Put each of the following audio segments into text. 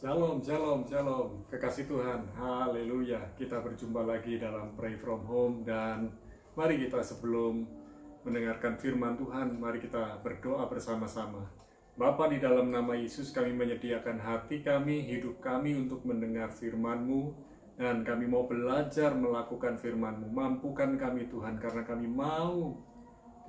Shalom, shalom, shalom. Kekasih Tuhan, haleluya. Kita berjumpa lagi dalam Pray From Home. Dan mari kita sebelum mendengarkan firman Tuhan, mari kita berdoa bersama-sama. Bapa, di dalam nama Yesus kami menyediakan hati kami, hidup kami untuk mendengar firman-Mu. Dan kami mau belajar melakukan firman-Mu. Mampukan kami Tuhan, karena kami mau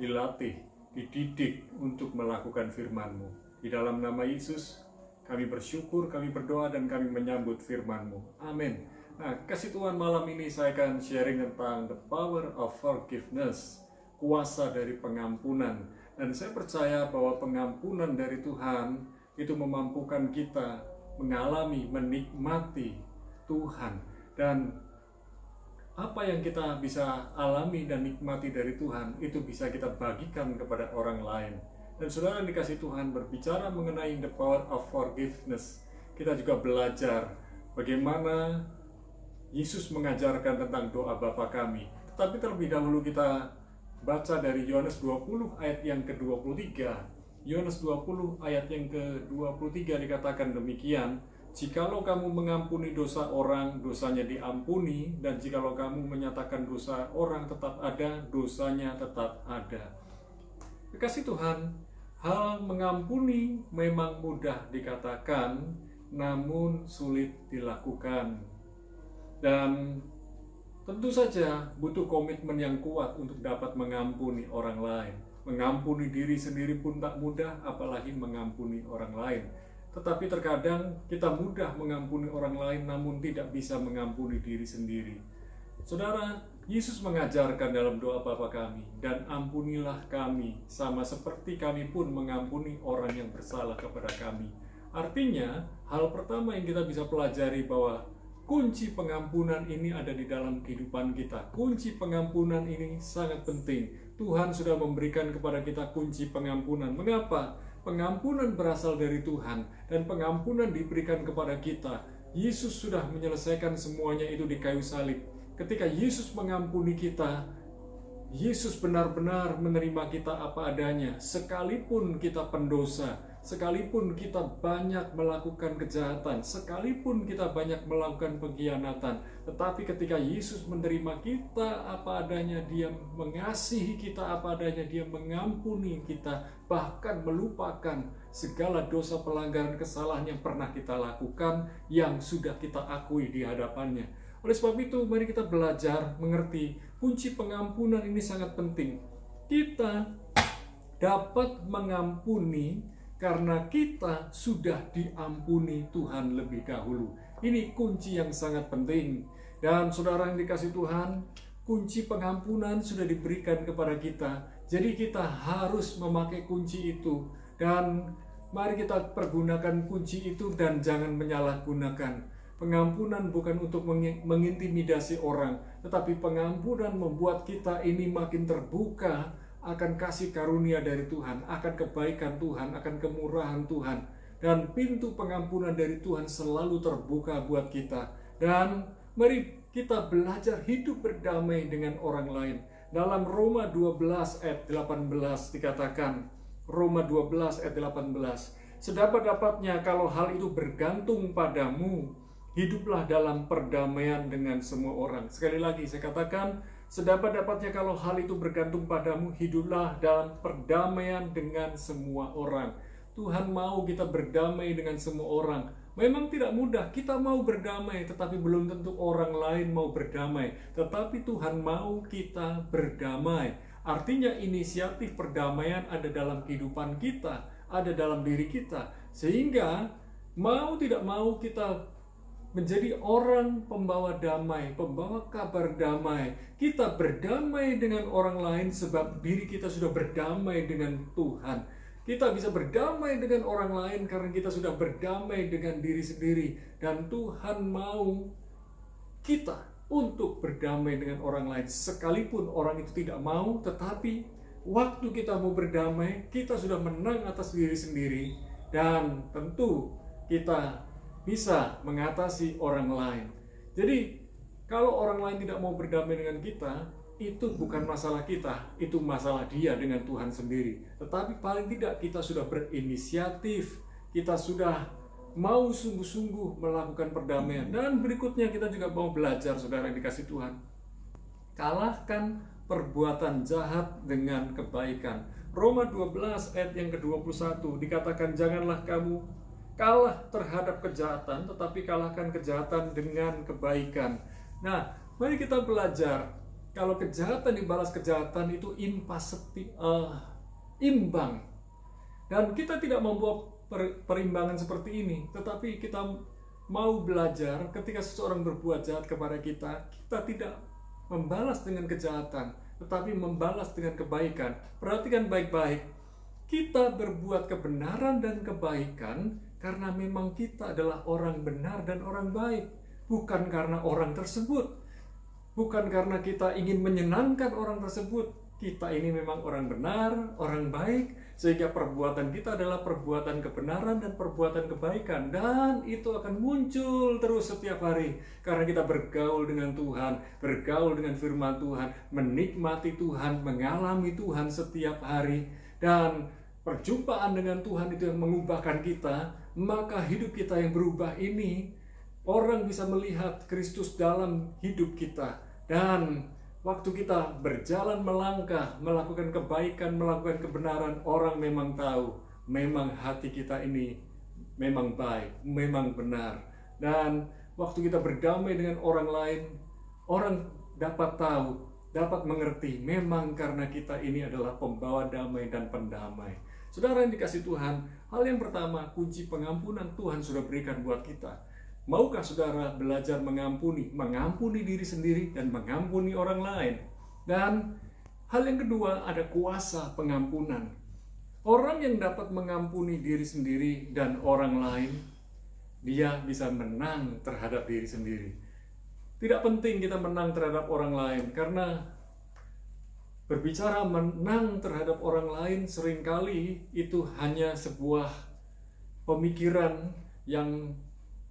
dilatih, dididik untuk melakukan firman-Mu. Di dalam nama Yesus kami bersyukur, kami berdoa, dan kami menyambut firman-Mu. Amin. Nah, kasih Tuhan, malam ini saya akan sharing tentang the power of forgiveness, kuasa dari pengampunan. Dan saya percaya bahwa pengampunan dari Tuhan itu memampukan kita mengalami, menikmati Tuhan. Dan apa yang kita bisa alami dan nikmati dari Tuhan, itu bisa kita bagikan kepada orang lain. Dan saudara yang dikasih Tuhan, berbicara mengenai the power of forgiveness, kita juga belajar bagaimana Yesus mengajarkan tentang doa Bapa kami. Tetapi terlebih dahulu kita baca dari Yohanes 20 ayat yang ke-23. Yohanes 20 ayat yang ke-23 dikatakan demikian, "Jikalau kamu mengampuni dosa orang, dosanya diampuni, dan jikalau kamu menyatakan dosa orang tetap ada, dosanya tetap ada." Kekasih Tuhan, hal mengampuni memang mudah dikatakan, namun sulit dilakukan. Dan tentu saja butuh komitmen yang kuat untuk dapat mengampuni orang lain. Mengampuni diri sendiri pun tak mudah, apalagi mengampuni orang lain. Tetapi terkadang kita mudah mengampuni orang lain, namun tidak bisa mengampuni diri sendiri. Saudara, Yesus mengajarkan dalam doa Bapa kami, "Dan ampunilah kami, sama seperti kami pun mengampuni orang yang bersalah kepada kami." Artinya, hal pertama yang kita bisa pelajari bahwa kunci pengampunan ini ada di dalam kehidupan kita. Kunci pengampunan ini sangat penting. Tuhan sudah memberikan kepada kita kunci pengampunan. Mengapa? Pengampunan berasal dari Tuhan, dan pengampunan diberikan kepada kita. Yesus sudah menyelesaikan semuanya itu di kayu salib. Ketika Yesus mengampuni kita, Yesus benar-benar menerima kita apa adanya. Sekalipun kita pendosa, sekalipun kita banyak melakukan kejahatan, sekalipun kita banyak melakukan pengkhianatan, tetapi ketika Yesus menerima kita apa adanya, Dia mengasihi kita apa adanya, Dia mengampuni kita, bahkan melupakan segala dosa, pelanggaran, kesalahan yang pernah kita lakukan, yang sudah kita akui di hadapannya. Oleh sebab itu, mari kita belajar mengerti kunci pengampunan ini sangat penting. Kita dapat mengampuni karena kita sudah diampuni Tuhan lebih dahulu. Ini kunci yang sangat penting. Dan saudara yang dikasih Tuhan, kunci pengampunan sudah diberikan kepada kita. Jadi kita harus memakai kunci itu. Dan mari kita pergunakan kunci itu dan jangan menyalahgunakan. Pengampunan bukan untuk mengintimidasi orang, tetapi pengampunan membuat kita ini makin terbuka akan kasih karunia dari Tuhan, akan kebaikan Tuhan, akan kemurahan Tuhan. Dan pintu pengampunan dari Tuhan selalu terbuka buat kita. Dan mari kita belajar hidup berdamai dengan orang lain. Dalam Roma 12 ayat 18 dikatakan, Roma 12 ayat 18, "Sedapat-dapatnya kalau hal itu bergantung padamu, hiduplah dalam perdamaian dengan semua orang." Sekali lagi saya katakan, sedapat-dapatnya kalau hal itu bergantung padamu, hiduplah dalam perdamaian dengan semua orang. Tuhan mau kita berdamai dengan semua orang. Memang tidak mudah, kita mau berdamai, tetapi belum tentu orang lain mau berdamai. Tetapi Tuhan mau kita berdamai. Artinya inisiatif perdamaian ada dalam kehidupan kita, ada dalam diri kita. Sehingga mau tidak mau kita menjadi orang pembawa damai, pembawa kabar damai. Kita berdamai dengan orang lain sebab diri kita sudah berdamai dengan Tuhan. Kita bisa berdamai dengan orang lain karena kita sudah berdamai dengan diri sendiri. Dan Tuhan mau kita untuk berdamai dengan orang lain. Sekalipun orang itu tidak mau, tetapi waktu kita mau berdamai, kita sudah menang atas diri sendiri. Dan tentu kita bisa mengatasi orang lain. Jadi, kalau orang lain tidak mau berdamai dengan kita, itu bukan masalah kita, itu masalah dia dengan Tuhan sendiri. Tetapi paling tidak kita sudah berinisiatif, kita sudah mau sungguh-sungguh melakukan perdamaian. Dan berikutnya kita juga mau belajar, saudara yang dikasih Tuhan, kalahkan perbuatan jahat dengan kebaikan. Roma 12 ayat yang ke-21 dikatakan, janganlah kamu kalah terhadap kejahatan, tetapi kalahkan kejahatan dengan kebaikan. Nah, mari kita belajar, kalau kejahatan dibalas kejahatan itu imbang. Dan kita tidak membuat perimbangan seperti ini, tetapi kita mau belajar ketika seseorang berbuat jahat kepada kita, kita tidak membalas dengan kejahatan, tetapi membalas dengan kebaikan. Perhatikan baik-baik, kita berbuat kebenaran dan kebaikan karena memang kita adalah orang benar dan orang baik, bukan karena orang tersebut, bukan karena kita ingin menyenangkan orang tersebut. Kita ini memang orang benar, orang baik, sehingga perbuatan kita adalah perbuatan kebenaran dan perbuatan kebaikan, dan itu akan muncul terus setiap hari karena kita bergaul dengan Tuhan, bergaul dengan firman Tuhan, menikmati Tuhan, mengalami Tuhan setiap hari, dan perjumpaan dengan Tuhan itu yang mengubahkan kita. Maka hidup kita yang berubah ini, orang bisa melihat Kristus dalam hidup kita. Dan waktu kita berjalan melangkah, melakukan kebaikan, melakukan kebenaran, orang memang tahu, memang hati kita ini memang baik, memang benar. Dan waktu kita berdamai dengan orang lain, orang dapat tahu, dapat mengerti, memang karena kita ini adalah pembawa damai dan pendamai. Saudara yang dikasih Tuhan, hal yang pertama, kunci pengampunan Tuhan sudah berikan buat kita. Maukah saudara belajar mengampuni diri sendiri dan mengampuni orang lain? Dan hal yang kedua, ada kuasa pengampunan. Orang yang dapat mengampuni diri sendiri dan orang lain, dia bisa menang terhadap diri sendiri. Tidak penting kita menang terhadap orang lain, karena berbicara menang terhadap orang lain seringkali itu hanya sebuah pemikiran yang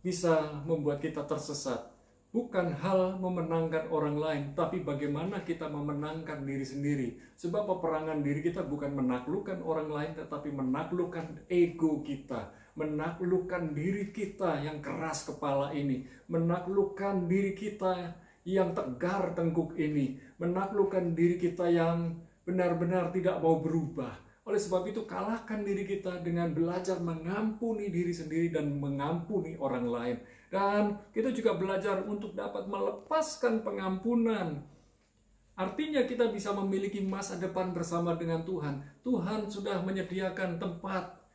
bisa membuat kita tersesat. Bukan hal memenangkan orang lain, tapi bagaimana kita memenangkan diri sendiri. Sebab peperangan diri kita bukan menaklukkan orang lain, tetapi menaklukkan ego kita, menaklukkan diri kita yang keras kepala ini, menaklukkan diri kita yang tegar tengkuk ini, menaklukkan diri kita yang benar-benar tidak mau berubah. Oleh sebab itu, kalahkan diri kita dengan belajar mengampuni diri sendiri dan mengampuni orang lain. Dan kita juga belajar untuk dapat melepaskan pengampunan. Artinya kita bisa memiliki masa depan bersama dengan Tuhan. Tuhan sudah menyediakan tempat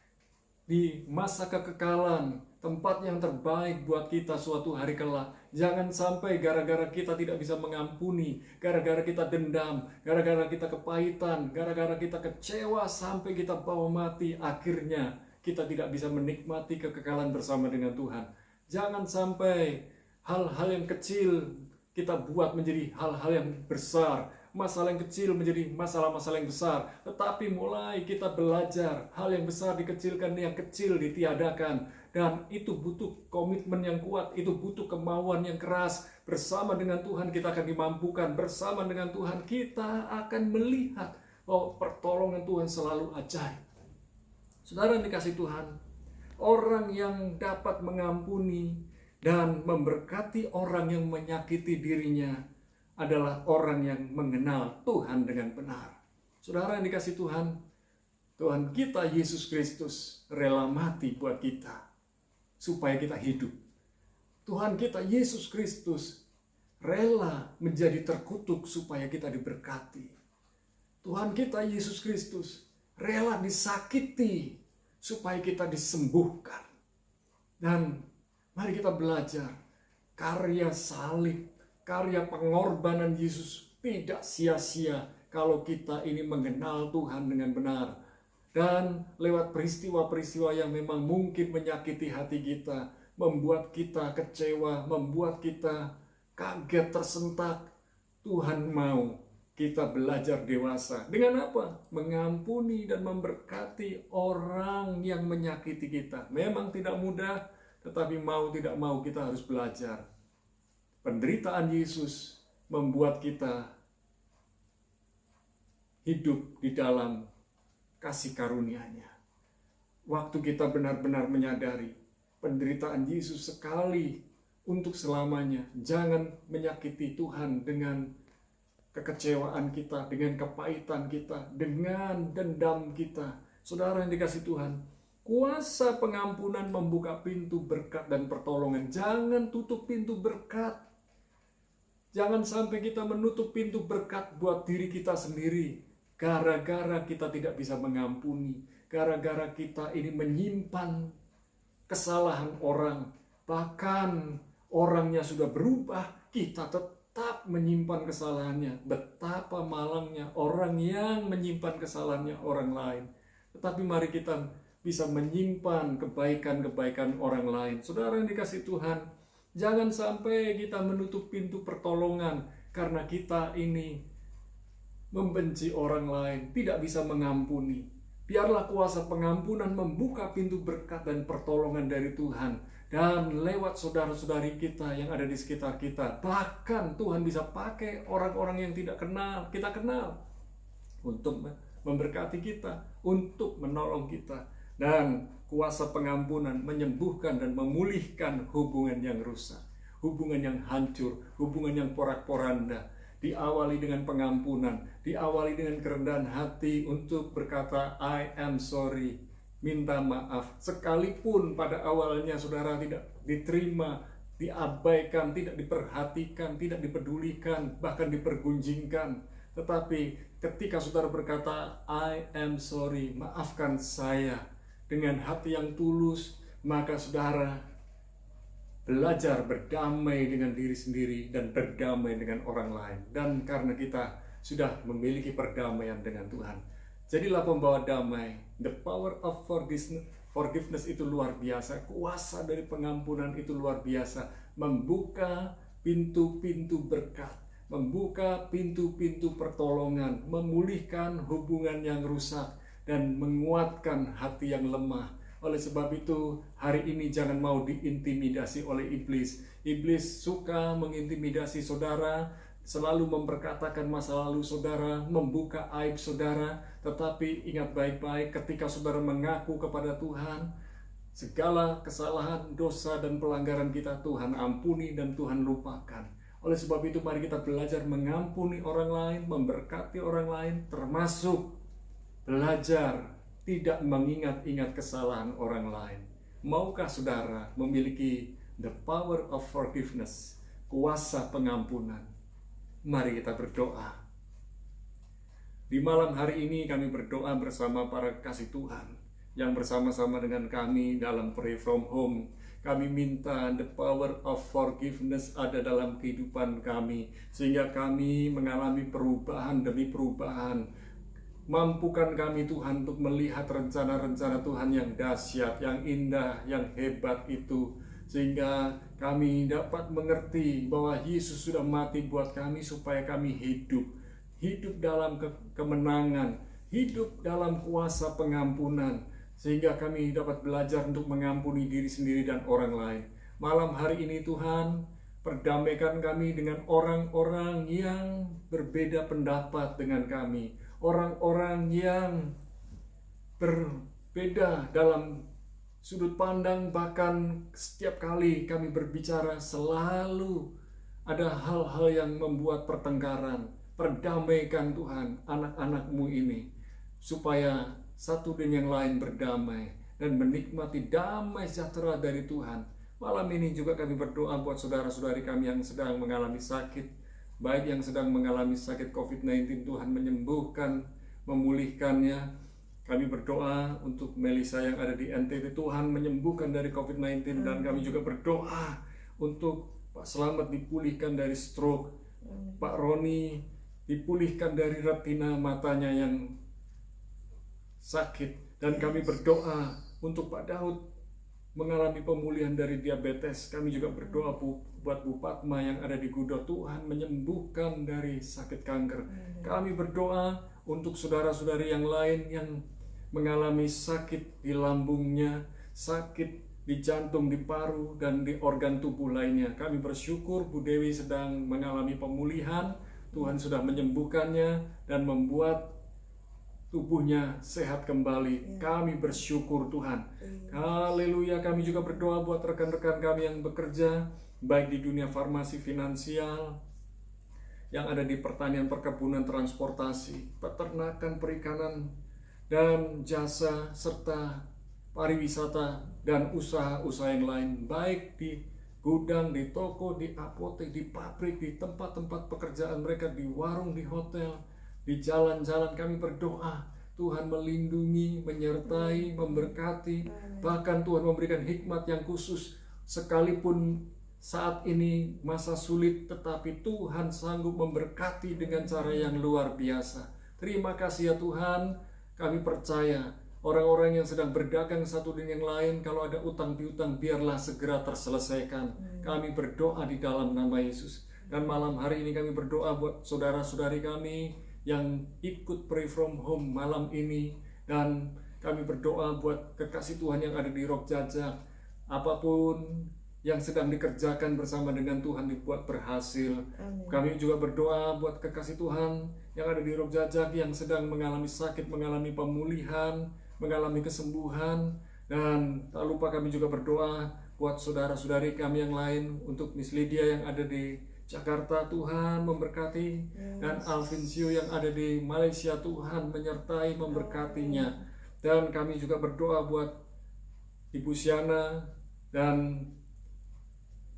di masa kekekalan, tempat yang terbaik buat kita suatu hari kelak. Jangan sampai gara-gara kita tidak bisa mengampuni, gara-gara kita dendam, gara-gara kita kepahitan, gara-gara kita kecewa sampai kita bawa mati, akhirnya kita tidak bisa menikmati kekekalan bersama dengan Tuhan. Jangan sampai hal-hal yang kecil kita buat menjadi hal-hal yang besar, masalah yang kecil menjadi masalah-masalah yang besar. Tetapi mulai kita belajar, hal yang besar dikecilkan, yang kecil ditiadakan. Dan itu butuh komitmen yang kuat, itu butuh kemauan yang keras. Bersama dengan Tuhan kita akan dimampukan, bersama dengan Tuhan kita akan melihat bahwa pertolongan Tuhan selalu ajaib. Saudara yang dikasih Tuhan, orang yang dapat mengampuni dan memberkati orang yang menyakiti dirinya adalah orang yang mengenal Tuhan dengan benar. Saudara yang dikasih Tuhan, Tuhan kita Yesus Kristus rela mati buat kita supaya kita hidup. Tuhan kita Yesus Kristus rela menjadi terkutuk supaya kita diberkati. Tuhan kita Yesus Kristus rela disakiti supaya kita disembuhkan. Dan mari kita belajar, karya salib, karya pengorbanan Yesus tidak sia-sia kalau kita ini mengenal Tuhan dengan benar. Dan lewat peristiwa-peristiwa yang memang mungkin menyakiti hati kita, membuat kita kecewa, membuat kita kaget, tersentak, Tuhan mau kita belajar dewasa. Dengan apa? Mengampuni dan memberkati orang yang menyakiti kita. Memang tidak mudah, tetapi mau tidak mau kita harus belajar. Penderitaan Yesus membuat kita hidup di dalam kasih karunia-Nya. Waktu kita benar-benar menyadari penderitaan Yesus sekali untuk selamanya. Jangan menyakiti Tuhan dengan kekecewaan kita, dengan kepahitan kita, dengan dendam kita. Saudara yang dikasihi Tuhan, kuasa pengampunan membuka pintu berkat dan pertolongan. Jangan tutup pintu berkat. Jangan sampai kita menutup pintu berkat buat diri kita sendiri. Gara-gara kita tidak bisa mengampuni. Gara-gara kita ini menyimpan kesalahan orang. Bahkan orangnya sudah berubah, kita tetap menyimpan kesalahannya. Betapa malangnya orang yang menyimpan kesalahannya orang lain. Tetapi mari kita bisa menyimpan kebaikan-kebaikan orang lain. Saudara yang dikasihi Tuhan, jangan sampai kita menutup pintu pertolongan karena kita ini membenci orang lain, tidak bisa mengampuni. Biarlah kuasa pengampunan membuka pintu berkat dan pertolongan dari Tuhan. Dan lewat saudara-saudari kita yang ada di sekitar kita. Bahkan Tuhan bisa pakai orang-orang yang tidak kenal, kita kenal. Untuk memberkati kita, untuk menolong kita. Dan kuasa pengampunan menyembuhkan dan memulihkan hubungan yang rusak. Hubungan yang hancur, hubungan yang porak-poranda. Diawali dengan pengampunan, diawali dengan kerendahan hati untuk berkata, I am sorry, minta maaf. Sekalipun pada awalnya saudara tidak diterima, diabaikan, tidak diperhatikan, tidak dipedulikan, bahkan dipergunjingkan. Tetapi ketika saudara berkata, I am sorry, maafkan saya, dengan hati yang tulus, maka saudara belajar berdamai dengan diri sendiri dan berdamai dengan orang lain. Dan karena kita sudah memiliki perdamaian dengan Tuhan, jadilah pembawa damai. The power of forgiveness itu luar biasa. Kuasa dari pengampunan itu luar biasa. Membuka pintu-pintu berkat, membuka pintu-pintu pertolongan, memulihkan hubungan yang rusak, dan menguatkan hati yang lemah. Oleh sebab itu, hari ini jangan mau diintimidasi oleh iblis. Iblis suka mengintimidasi saudara, selalu memperkatakan masa lalu saudara, membuka aib saudara. Tetapi ingat baik-baik, ketika saudara mengaku kepada Tuhan, segala kesalahan, dosa, dan pelanggaran kita Tuhan ampuni dan Tuhan lupakan. Oleh sebab itu, mari kita belajar mengampuni orang lain, memberkati orang lain, termasuk belajar tidak mengingat-ingat kesalahan orang lain. Maukah saudara memiliki the power of forgiveness, kuasa pengampunan? Mari kita berdoa. Di malam hari ini kami berdoa bersama para kasih Tuhan yang bersama-sama dengan kami dalam Pray From Home. Kami minta the power of forgiveness ada dalam kehidupan kami, sehingga kami mengalami perubahan demi perubahan. Mampukan kami Tuhan untuk melihat rencana-rencana Tuhan yang dahsyat, yang indah, yang hebat itu. Sehingga kami dapat mengerti bahwa Yesus sudah mati buat kami supaya kami hidup. Hidup dalam kemenangan, hidup dalam kuasa pengampunan. Sehingga kami dapat belajar untuk mengampuni diri sendiri dan orang lain. Malam hari ini Tuhan, perdamaikan kami dengan orang-orang yang berbeda pendapat dengan kami. Orang-orang yang berbeda dalam sudut pandang, bahkan setiap kali kami berbicara selalu ada hal-hal yang membuat pertengkaran. Perdamaikan Tuhan anak-anak-Mu ini, supaya satu dengan yang lain berdamai dan menikmati damai sejahtera dari Tuhan. Malam ini juga kami berdoa buat saudara-saudari kami yang sedang mengalami sakit, baik yang sedang mengalami sakit COVID-19, Tuhan menyembuhkan, memulihkannya. Kami berdoa untuk Melisa yang ada di NTT, Tuhan menyembuhkan dari COVID-19. Dan kami juga berdoa untuk Pak Slamet dipulihkan dari stroke, Pak Roni dipulihkan dari retina matanya yang sakit. Dan kami berdoa untuk Pak Daud mengalami pemulihan dari diabetes. Kami juga berdoa buat Bu Fatma yang ada di Gudo, Tuhan menyembuhkan dari sakit kanker. Kami berdoa untuk saudara-saudari yang lain yang mengalami sakit di lambungnya, sakit di jantung, di paru, dan di organ tubuh lainnya. Kami bersyukur Bu Dewi sedang mengalami pemulihan. Tuhan sudah menyembuhkannya dan membuat tubuhnya sehat kembali. Kami bersyukur Tuhan. Haleluya. Kami juga berdoa buat rekan-rekan kami yang bekerja baik di dunia farmasi, finansial, yang ada di pertanian, perkebunan, transportasi, peternakan, perikanan, dan jasa, serta pariwisata dan usaha-usaha yang lain, baik di gudang, di toko, di apotek, di pabrik, di tempat-tempat pekerjaan mereka, di warung, di hotel, di jalan-jalan. Kami berdoa Tuhan melindungi, menyertai, memberkati, bahkan Tuhan memberikan hikmat yang khusus. Sekalipun saat ini masa sulit, tetapi Tuhan sanggup memberkati dengan cara yang luar biasa. Terima kasih ya Tuhan. Kami percaya orang-orang yang sedang berdagang satu dengan yang lain, kalau ada utang piutang, biarlah segera terselesaikan. Kami berdoa di dalam nama Yesus. Dan malam hari ini kami berdoa buat saudara-saudari kami yang ikut Pray From Home malam ini. Dan kami berdoa buat kekasih Tuhan yang ada di Rock Jajak. Apapun yang sedang dikerjakan bersama dengan Tuhan dibuat berhasil. Kami juga berdoa buat kekasih Tuhan yang ada di Rock Jajak yang sedang mengalami sakit, mengalami pemulihan, mengalami kesembuhan. Dan tak lupa kami juga berdoa buat saudara-saudari kami yang lain, untuk Miss Lydia yang ada di Jakarta, Tuhan memberkati, dan Alvincio yang ada di Malaysia, Tuhan menyertai, memberkatinya. Dan kami juga berdoa buat Ibu Siana dan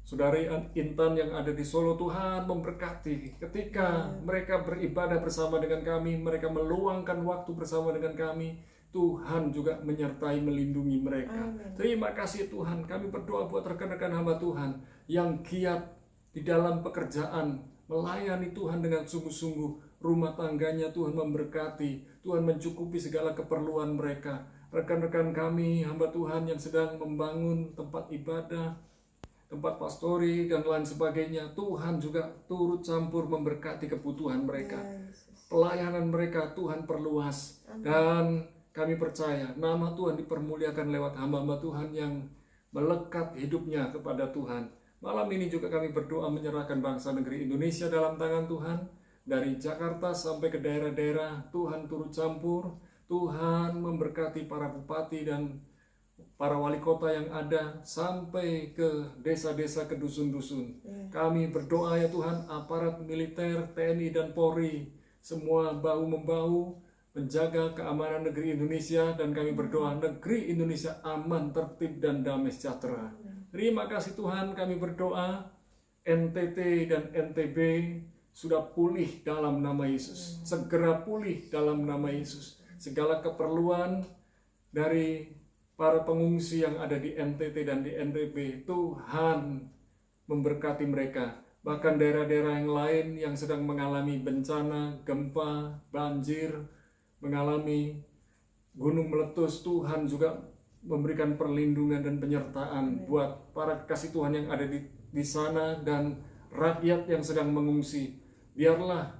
Saudari Intan yang ada di Solo, Tuhan memberkati. Ketika mereka beribadah bersama dengan kami, mereka meluangkan waktu bersama dengan kami, Tuhan juga menyertai, melindungi mereka. Terima kasih Tuhan. Kami berdoa buat rekan-rekan hamba Tuhan yang giat di dalam pekerjaan, melayani Tuhan dengan sungguh-sungguh. Rumah tangganya Tuhan memberkati, Tuhan mencukupi segala keperluan mereka. Rekan-rekan kami, hamba Tuhan yang sedang membangun tempat ibadah, tempat pastori, dan lain sebagainya, Tuhan juga turut campur memberkati kebutuhan mereka. Pelayanan mereka Tuhan perluas. Dan kami percaya nama Tuhan dipermuliakan lewat hamba-hamba Tuhan yang melekat hidupnya kepada Tuhan. Malam ini juga kami berdoa menyerahkan bangsa negeri Indonesia dalam tangan Tuhan. Dari Jakarta sampai ke daerah-daerah, Tuhan turut campur. Tuhan memberkati para bupati dan para wali kota yang ada, sampai ke desa-desa, ke dusun-dusun. Kami berdoa ya Tuhan, aparat militer, TNI dan Polri, semua bahu-membahu menjaga keamanan negeri Indonesia. Dan kami berdoa negeri Indonesia aman, tertib, dan damai sejahtera. Terima kasih Tuhan. Kami berdoa NTT dan NTB sudah pulih dalam nama Yesus. Segera pulih dalam nama Yesus. Segala keperluan dari para pengungsi yang ada di NTT dan di NTB, Tuhan memberkati mereka. Bahkan daerah-daerah yang lain yang sedang mengalami bencana, gempa, banjir, mengalami gunung meletus, Tuhan juga memberikan perlindungan dan penyertaan buat para kasih Tuhan yang ada di sana dan rakyat yang sedang mengungsi. Biarlah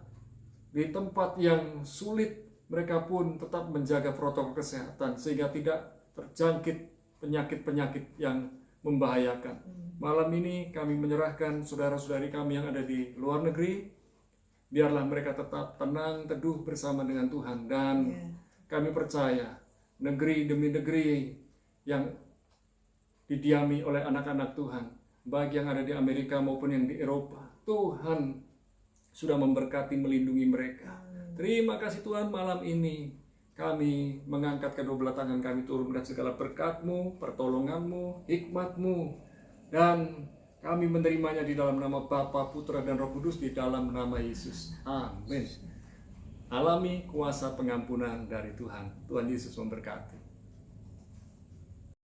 di tempat yang sulit mereka pun tetap menjaga protokol kesehatan sehingga tidak terjangkit penyakit-penyakit yang membahayakan. Malam ini kami menyerahkan saudara-saudari kami yang ada di luar negeri. Biarlah mereka tetap tenang, teduh bersama dengan Tuhan. Dan kami percaya negeri demi negeri yang didiami oleh anak-anak Tuhan, baik yang ada di Amerika maupun yang di Eropa, Tuhan sudah memberkati, melindungi mereka. Terima kasih Tuhan. Malam ini kami mengangkat kedua belah tangan kami, turun melihat segala berkat-Mu, pertolongan-Mu, hikmat-Mu, dan kami menerimanya di dalam nama Bapa, Putra, dan Roh Kudus, di dalam nama Yesus. Amin. Alami kuasa pengampunan dari Tuhan. Tuhan Yesus memberkati.